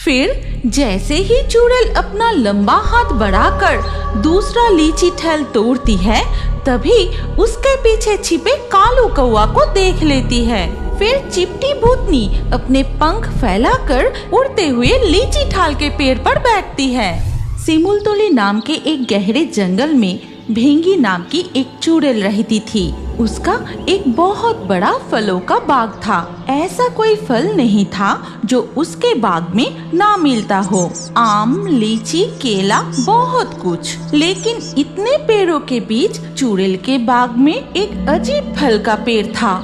फिर जैसे ही चुड़ैल अपना लंबा हाथ बढ़ाकर दूसरा लीची ठेल तोड़ती है, तभी उसके पीछे छिपे कालू कौवा को देख लेती है। फिर चिपटी भूतनी अपने पंख फैलाकर उड़ते हुए लीची ठाल के पेड़ पर बैठती है। सिमुलतोली नाम के एक गहरे जंगल में भेंगी नाम की एक चुड़ैल रहती थी। उसका एक बहुत बड़ा फलों का बाग था। ऐसा कोई फल नहीं था जो उसके बाग में ना मिलता हो। आम, लीची, केला, बहुत कुछ। लेकिन इतने पेड़ों के बीच चुड़ैल के बाग में एक अजीब फल का पेड़ था।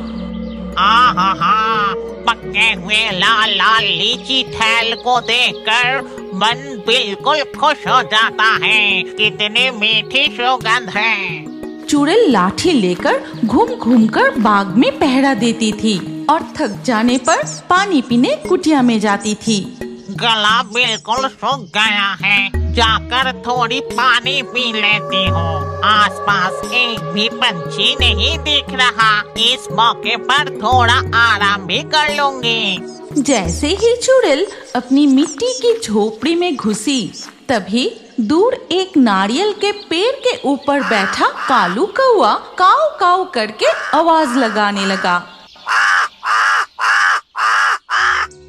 पके हुए लाल लाल लीची ठेल को देखकर मन बिल्कुल खुश हो जाता है। कितनी मीठी सुगंध है। चुड़ैल लाठी लेकर घूम घूम कर बाग में पहरा देती थी और थक जाने पर पानी पीने कुटिया में जाती थी। गला बिल्कुल सूख गया है, जाकर थोड़ी पानी पी लेती हूँ। आसपास एक भी पंछी नहीं दिख रहा। इस मौके पर थोड़ा आराम भी कर लूंगी। जैसे ही चुड़ैल अपनी मिट्टी की झोपड़ी में घुसी, तभी दूर एक नारियल के पेड़ के ऊपर बैठा कालू कौवा काऊ काऊ करके आवाज लगाने लगा।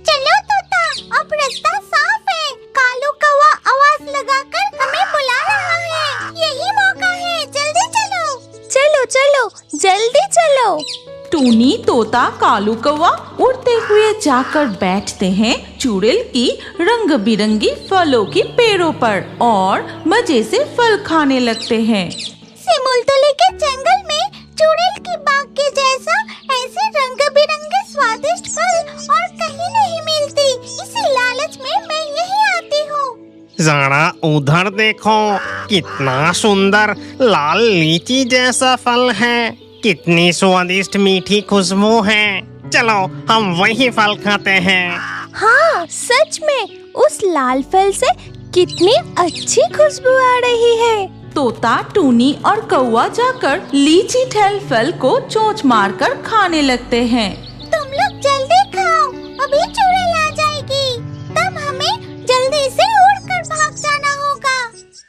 चलो तोता, अब रास्ता साफ है। कालू कौवा आवाज लगाकर हमें बुला रहा है। यही मौका है, जल्दी चलो। चलो चलो, जल्दी चलो। टूनी, तोता, कालू कौवा उड़ते हुए जाकर बैठते हैं चुड़ैल की रंग बिरंगी फलों की पेड़ों पर और मजे से फल खाने लगते हैं। सिमुलतोली के जंगल में चुड़ैल के बाग के जैसा ऐसे रंग बिरंगे स्वादिष्ट फल और कहीं नहीं मिलती। इसी लालच में मैं यहीं आती हूँ। जरा उधर देखो, कितना सुंदर लाल लीची जैसा फल है। कितनी स्वादिष्ट मीठी खुशबू है। चलो हम वही फल खाते हैं। हाँ, सच में उस लाल फल से कितनी अच्छी खुशबू आ रही है। तोता, टूनी और कौवा जाकर लीची ठेल फल को चोंच मारकर खाने लगते हैं। तुम लोग जल्दी खाओ, अभी चुड़ैल आ जाएगी। तब हमें जल्दी से उड़कर भाग जाना होगा।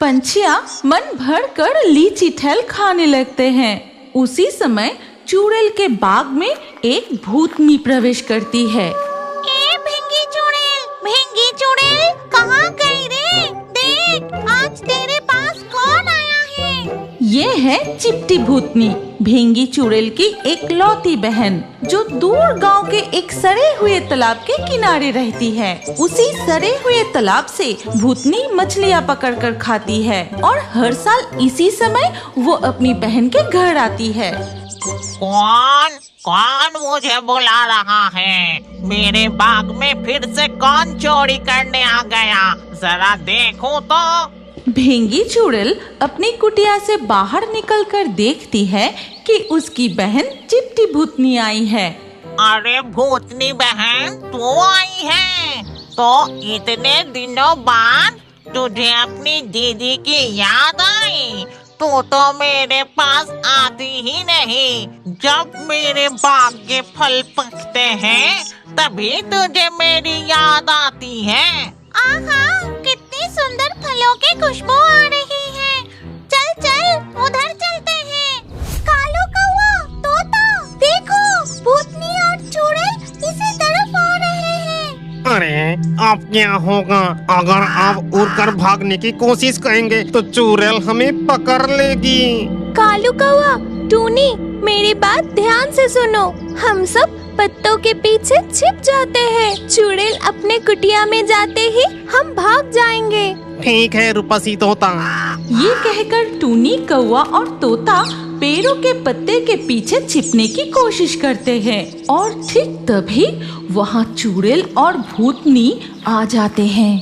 पंछियाँ मन भर कर लीची ठेल खाने लगते हैं। उसी समय चुड़ैल के बाग में एक भूतनी प्रवेश करती है। ए भेंगी चुड़ैल, कहाँ गई रे? देख, आज तेरे पास कौन आया है? ये है चिपटी भूतनी, भेंगी चुड़ैल की एक लौती बहन, जो दूर गांव के एक सड़े हुए तालाब के किनारे रहती है। उसी सड़े हुए तालाब से भूतनी मछलियाँ पकड़कर खाती है और हर साल इसी समय वो अपनी बहन के घर आती है। कौन मुझे बुला रहा है? मेरे बाग में फिर से कौन चोरी करने आ गया? जरा देखो तो। भेंगी चुड़ैल अपनी कुटिया से बाहर निकलकर देखती है कि उसकी बहन चिपटी भूतनी आई है। अरे भूतनी बहन, तू आई है? तो इतने दिनों बाद तुझे अपनी दीदी की याद आई? तू तो मेरे पास आती ही नहीं। जब मेरे बाग के फल पकते हैं तभी तुझे मेरी याद आती है। आहा, कितनी सुंदर फलों की खुशबू आ रही है। चल चल, उधर चलते हैं। कालू कौवा, तोता, देखो, भूतनी और चुड़ैल इसी तरफ आ रहे हैं। अरे अब क्या होगा? अगर आप उड़कर भागने की कोशिश करेंगे तो चुड़ैल हमें पकड़ लेगी। कालू कौवा, टूनी, मेरी बात ध्यान से सुनो। हम सब पत्तों के पीछे छिप जाते हैं। चुड़ैल अपने कुटिया में जाते ही हम भाग जाएंगे। ठीक है रूपसी तोता। ये कहकर टूनी, कौवा और तोता पेड़ों के पत्ते के पीछे छिपने की कोशिश करते हैं और ठीक तभी वहाँ चुड़ैल और भूतनी आ जाते हैं।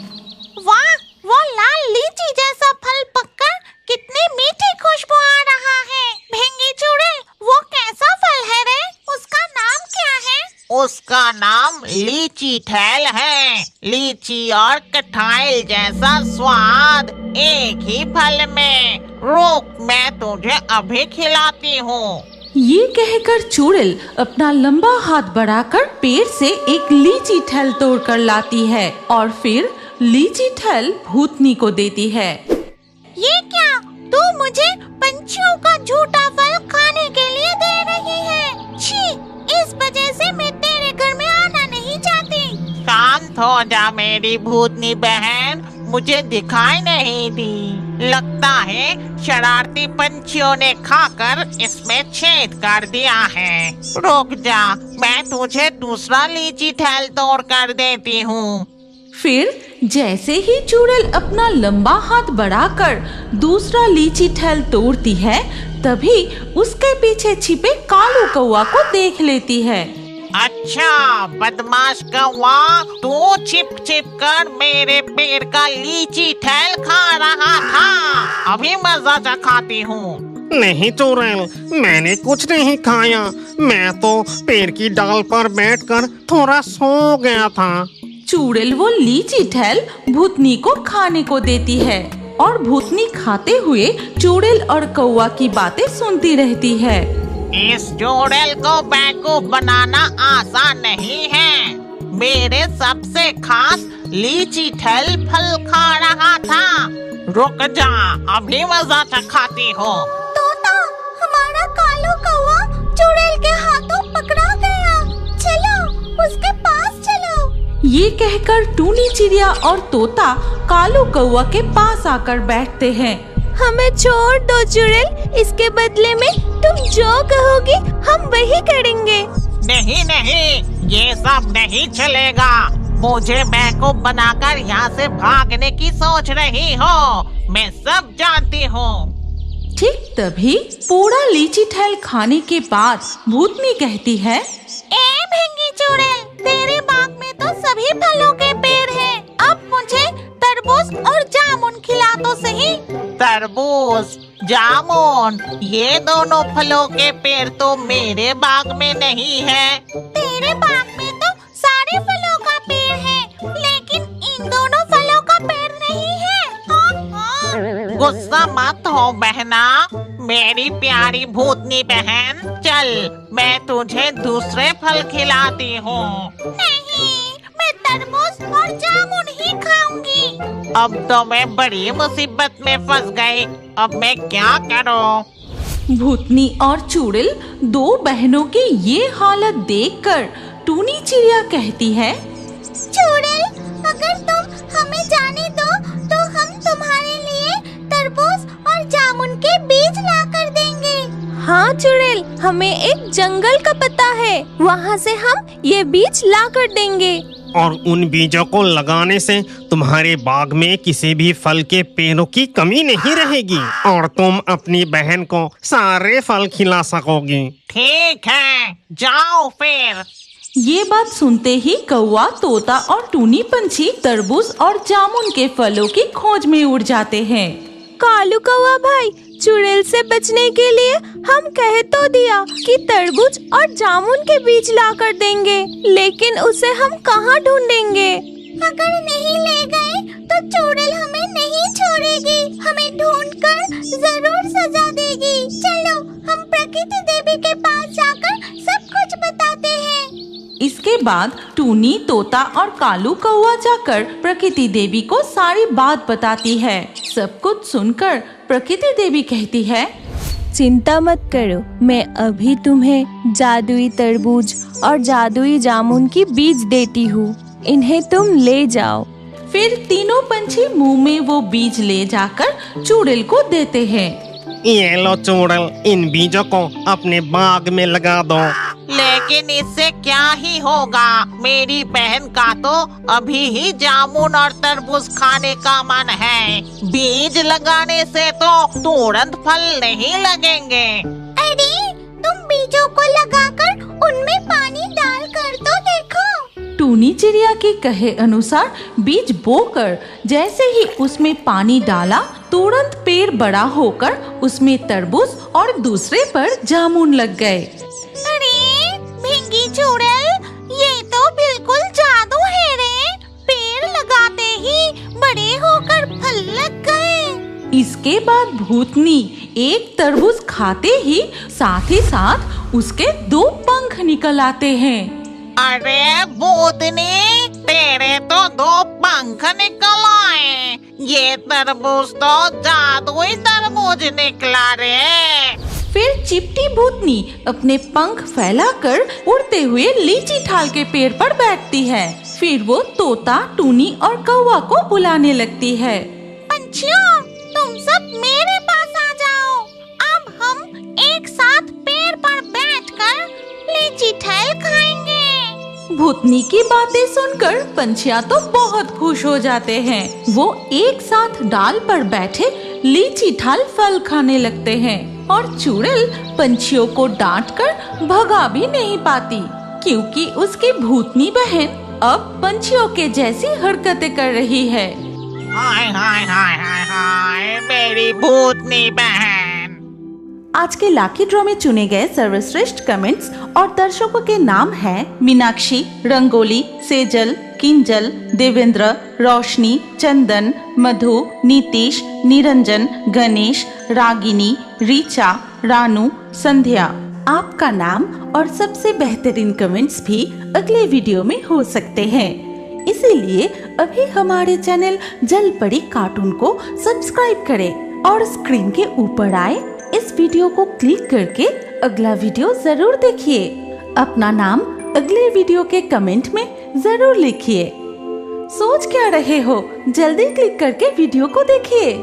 वाह, वो लाल लीची जैसा फल पककर कितनी मीठी खुशबू आ रहा है। भेंगी चुड़ैल, वो कैसा फल है रे? उसका नाम क्या है? उसका नाम लीची ठेल है। लीची और कटहल जैसा स्वाद एक ही फल में। रुक, मैं तुझे अभी खिलाती हूँ। ये कहकर चुड़ैल अपना लंबा हाथ बढ़ाकर पेड़ से एक लीची ठल तोड़ कर लाती है और फिर लीची ठल भूतनी को देती है। ये क्या? तू मुझे पंछियों का झूठा फल खाने के लिए दे रही है। छी! इस वजह से मैं तेरे घर में आना नहीं चाहती। शांत हो जा मेरी भूतनी बहन, मुझे दिखाई नहीं दी। लगता है शरारती पंछियों ने खाकर इसमें छेद कर दिया है। रुक जा, मैं तुझे दूसरा लीची ठेल तोड़ कर देती हूँ। फिर जैसे ही चुड़ैल अपना लंबा हाथ बढ़ाकर दूसरा लीची ठल तोड़ती है, तभी उसके पीछे छिपे कालू कौवा को देख लेती है। अच्छा बदमाश कौवा, तू छिप छिप कर मेरे पेड़ का लीची ठेल खा रहा था। अभी मजा चखाती हूँ। नहीं चुड़ैल, मैंने कुछ नहीं खाया। मैं तो पेड़ की डाल पर बैठकर थोड़ा सो गया था। चुड़ैल वो लीची ठल भूतनी को खाने को देती है और भूतनी खाते हुए चुड़ैल और कौवा की बातें सुनती रहती है। इस चुड़ैल को बेवकूफ बनाना आसान नहीं है। मेरे सबसे खास लीची ठल फल खा रहा था। रुक जा, अभी मजा चखाती हो। तोता, हमारा कालू कौवा चुड़ैल के हाथों पकड़ा गया। चलो उसके पास चलो। ये कहकर टूनी चिड़िया और तोता कालू कौवा के पास आकर बैठते हैं। हमें छोड़ दो चुड़ैल, इसके बदले में तुम जो कहोगी हम वही करेंगे। नहीं नहीं, ये सब नहीं चलेगा। मुझे बेवकूफ बनाकर यहाँ से भागने की सोच रही हो, मैं सब जानती हूँ। ठीक तभी पूरा लीची ठल खाने के बाद भूतनी कहती है, ए भिंगी चुड़ैल, तेरे बाग में तो सभी फलों के पेड़ हैं। अब मुझे तरबूज और जामुन खिला तो सही। तरबूज, जामुन, ये दोनों फलों के पेड़ तो मेरे बाग में नहीं है। तेरे बाग में तो सारे फलों का पेड़ है, लेकिन इन दोनों फलों का पेड़ नहीं है। गुस्सा मत हो बहना, मेरी प्यारी भूतनी बहन। चल, मैं तुझे दूसरे फल खिलाती हूँ। नहीं, मैं तरबूज और जामुन ही खाऊंगी। अब तो मैं बड़ी मुसीबत में फंस गई। अब मैं क्या करूँ? भूतनी और चुड़ैल दो बहनों की ये हालत देखकर टूनी चिड़िया कहती है, चुड़ैल, अगर तुम हमें जाने दो तो हम तुम्हारे लिए तरबूज और जामुन के बीज ला कर देंगे। हाँ चुड़ैल, हमें एक जंगल का पता है, वहाँ से हम ये बीज ला कर देंगे। और उन बीजों को लगाने से तुम्हारे बाग में किसी भी फल के पेड़ों की कमी नहीं रहेगी और तुम अपनी बहन को सारे फल खिला सकोगी। ठीक है, जाओ फिर। ये बात सुनते ही कौवा, तोता और टूनी पंछी तरबूज और जामुन के फलों की खोज में उड़ जाते हैं। कालू कौवा भाई, चुड़ैल से बचने के लिए हम कह तो दिया कि तरबूज और जामुन के बीज ला कर देंगे, लेकिन उसे हम कहाँ ढूंढेंगे? अगर नहीं ले गए तो चुड़ैल हमें नहीं छोड़ेगी, हमें ढूंढकर जरूर सजा देगी। चलो हम प्रकृति देवी के पास जाकर सब कुछ बताते हैं। इसके बाद टूनी, तोता और कालू कौवा जाकर प्रकृति देवी को सारी बात बताती है। सब कुछ सुनकर प्रकृति देवी कहती है, चिंता मत करो, मैं अभी तुम्हें जादुई तरबूज और जादुई जामुन की बीज देती हूँ, इन्हें तुम ले जाओ। फिर तीनों पंछी मुंह में वो बीज ले जाकर चुड़ैल को देते हैं। ये लो चुड़ैल, इन बीजों को अपने बाग में लगा दो। लेकिन इससे क्या ही होगा? मेरी बहन का तो अभी ही जामुन और तरबूज खाने का मन है। बीज लगाने से तो तुरंत फल नहीं लगेंगे। अरे, तुम बीजों को लगाकर उनमें पानी डाल कर तो देखो। टूनी चिड़िया के कहे अनुसार बीज बोकर जैसे ही उसमें पानी डाला, तुरंत पेड़ बड़ा होकर उसमें तरबूज और दूसरे पर जामुन लग गए। अरे भिंगी चुड़ैल, ये तो बिल्कुल जादू है रे। पेड़ लगाते ही बड़े होकर फल लग गए। इसके बाद भूतनी एक तरबूज खाते ही साथ उसके 2 पंख निकल आते हैं। अरे भूतनी, तेरे तो 2 पंख निकल आए। ये तरबूज तो जादुई तरबूज निकला रे। फिर चिपटी भूतनी अपने पंख फैलाकर उड़ते हुए लीची ठाल के पेड़ पर बैठती है। फिर वो तोता, टूनी और कौवा को बुलाने लगती है। पंछियों, तुम सब मेरे पास आ जाओ। अब हम एक साथ पेड़ पर बैठकर लीची ठेल खाएंगे। भूतनी की बातें सुनकर पंछियाँ तो बहुत खुश हो जाते हैं। वो एक साथ डाल पर बैठे लीची ठाल फल खाने लगते हैं और चुड़ैल पंछियों को डांटकर भगा भी नहीं पाती, क्योंकि उसकी भूतनी बहन अब पंछियों के जैसी हरकतें कर रही है। हाय हाय हाय हाय हाय, मेरी भूतनी बहन। आज के लाकी ड्रॉ में चुने गए सर्वश्रेष्ठ कमेंट्स और दर्शकों के नाम हैं मीनाक्षी, रंगोली, सेजल, किंजल, देवेंद्र, रोशनी, चंदन, मधु, नीतीश, निरंजन, गणेश, रागिनी, रीचा, रानू, संध्या। आपका नाम और सबसे बेहतरीन कमेंट्स भी अगले वीडियो में हो सकते हैं। इसीलिए अभी हमारे चैनल जल परी कार्टून को सब्सक्राइब करें और स्क्रीन के ऊपर आए इस वीडियो को क्लिक करके अगला वीडियो जरूर देखिए। अपना नाम अगले वीडियो के कमेंट में जरूर लिखिए। सोच क्या रहे हो, जल्दी क्लिक करके वीडियो को देखिए।